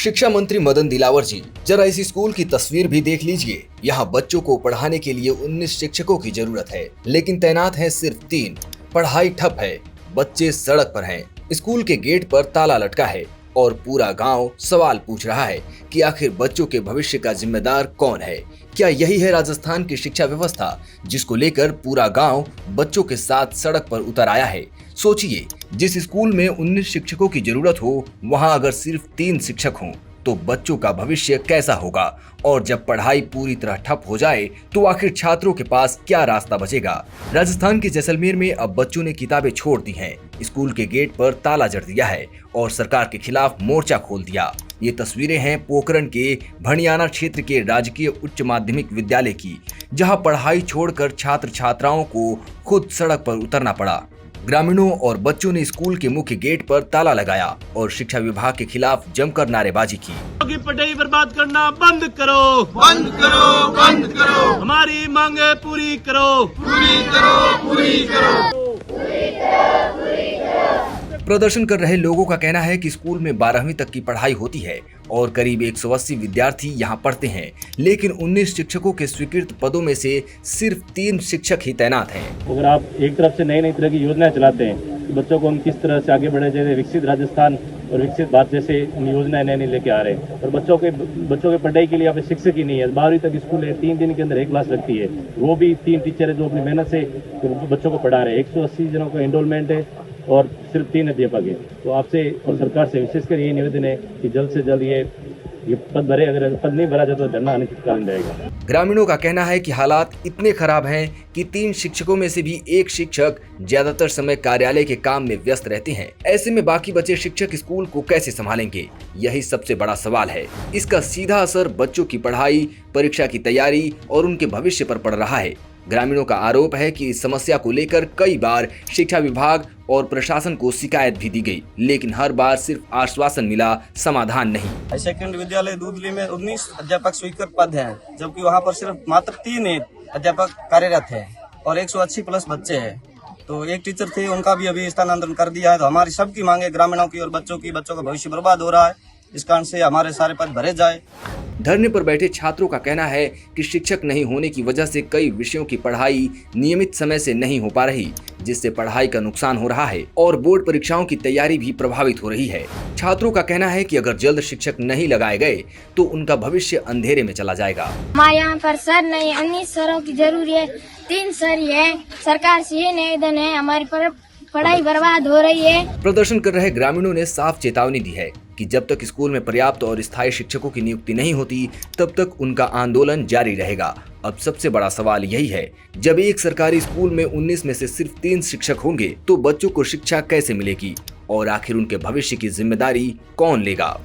शिक्षा मंत्री मदन दिलावर जी, जरा इस स्कूल की तस्वीर भी देख लीजिए। यहाँ बच्चों को पढ़ाने के लिए 19 शिक्षकों की जरूरत है, लेकिन तैनात हैं सिर्फ 3। पढ़ाई ठप है, बच्चे सड़क पर हैं, स्कूल के गेट पर ताला लटका है और पूरा गांव सवाल पूछ रहा है कि आखिर बच्चों के भविष्य का जिम्मेदार कौन है। क्या यही है राजस्थान की शिक्षा व्यवस्था, जिसको लेकर पूरा गांव बच्चों के साथ सड़क पर उतर आया है? सोचिए, जिस स्कूल में 19 शिक्षकों की जरूरत हो, वहां अगर सिर्फ 3 शिक्षक हों तो बच्चों का भविष्य कैसा होगा? और जब पढ़ाई पूरी तरह ठप हो जाए तो आखिर छात्रों के पास क्या रास्ता बचेगा? राजस्थान के जैसलमेर में अब बच्चों ने किताबें छोड़ दी हैं, स्कूल के गेट पर ताला जड़ दिया है और सरकार के खिलाफ मोर्चा खोल दिया। ये तस्वीरें हैं पोखरण के भणियाना क्षेत्र के राजकीय उच्च माध्यमिक विद्यालय की, जहां पढ़ाई छोड़कर छात्र छात्राओं को खुद सड़क पर उतरना पड़ा। ग्रामीणों और बच्चों ने स्कूल के मुख्य गेट पर ताला लगाया और शिक्षा विभाग के खिलाफ जमकर नारेबाजी की। पढ़ाई बर्बाद करना बंद करो, बंद करो, बंद करो। हमारी मांगे पूरी करो, पूरी करो, पूरी करो। प्रदर्शन कर रहे लोगों का कहना है कि स्कूल में 12वीं तक की पढ़ाई होती है और करीब 180 विद्यार्थी यहां पढ़ते हैं, लेकिन 19 शिक्षकों के स्वीकृत पदों में से सिर्फ 3 शिक्षक ही तैनात हैं। अगर आप एक तरफ से नई तरह की योजनाएं चलाते हैं तो बच्चों को हम किस तरह से आगे बढ़े, जैसे विकसित राजस्थान और विकसित भारत जैसे योजनाएं नई लेके आ रहे हैं, और बच्चों के पढ़ाई के लिए यहाँ पे शिक्षक ही नहीं है। 12वीं तक स्कूल है, 3 दिन के अंदर एक क्लास लगती है, वो भी 3 टीचर है जो अपनी मेहनत से बच्चों को पढ़ा रहे हैं। 180 जनों का एनरोलमेंट है और सिर्फ 3 अध्यापक है। तो आपसे और सरकार से विशेषकर यही निवेदन है कि जल्द से जल्द ये पद भरे। अगर पद नहीं भरा जाए तो धरना अनिश्चितकालीन रहेगा। ग्रामीणों का कहना है कि हालात इतने खराब हैं कि 3 शिक्षकों में से भी एक शिक्षक ज्यादातर समय कार्यालय के काम में व्यस्त रहते हैं। ऐसे में बाकी बचे शिक्षक स्कूल को कैसे संभालेंगे? यही सबसे बड़ा सवाल है। इसका सीधा असर बच्चों की पढ़ाई, परीक्षा की तैयारी और उनके भविष्य पर पड़ रहा है। ग्रामीणों का आरोप है कि इस समस्या को लेकर कई बार शिक्षा विभाग और प्रशासन को शिकायत भी दी गई, लेकिन हर बार सिर्फ आश्वासन मिला, समाधान नहीं। हाई सेकेंडरी विद्यालय दूधली में 19 अध्यापक स्वीकृत पद हैं, जबकि वहां पर सिर्फ मात्र 3 अध्यापक कार्यरत हैं और 180 प्लस बच्चे हैं। तो एक टीचर थे, उनका भी अभी स्थानांतरण कर दिया है। तो हमारी सबकी मांगे ग्रामीणों की और बच्चों का भविष्य बर्बाद हो रहा है, इस कारण से हमारे सारे पद भरे जाए। धरने पर बैठे छात्रों का कहना है कि शिक्षक नहीं होने की वजह से कई विषयों की पढ़ाई नियमित समय से नहीं हो पा रही, जिससे पढ़ाई का नुकसान हो रहा है और बोर्ड परीक्षाओं की तैयारी भी प्रभावित हो रही है। छात्रों का कहना है कि अगर जल्द शिक्षक नहीं लगाए गए तो उनका भविष्य अंधेरे में चला जाएगा। हमारे यहाँ पर सर नहीं, 19 सरों की जरूरी है, 3 सर ही है। सरकार से ये निवेदन है, हमारी पढ़ाई बर्बाद हो रही है। प्रदर्शन कर रहे ग्रामीणों ने साफ चेतावनी दी है कि जब तक स्कूल में पर्याप्त और स्थायी शिक्षकों की नियुक्ति नहीं होती, तब तक उनका आंदोलन जारी रहेगा। अब सबसे बड़ा सवाल यही है, जब एक सरकारी स्कूल में 19 में से सिर्फ 3 शिक्षक होंगे तो बच्चों को शिक्षा कैसे मिलेगी और आखिर उनके भविष्य की जिम्मेदारी कौन लेगा?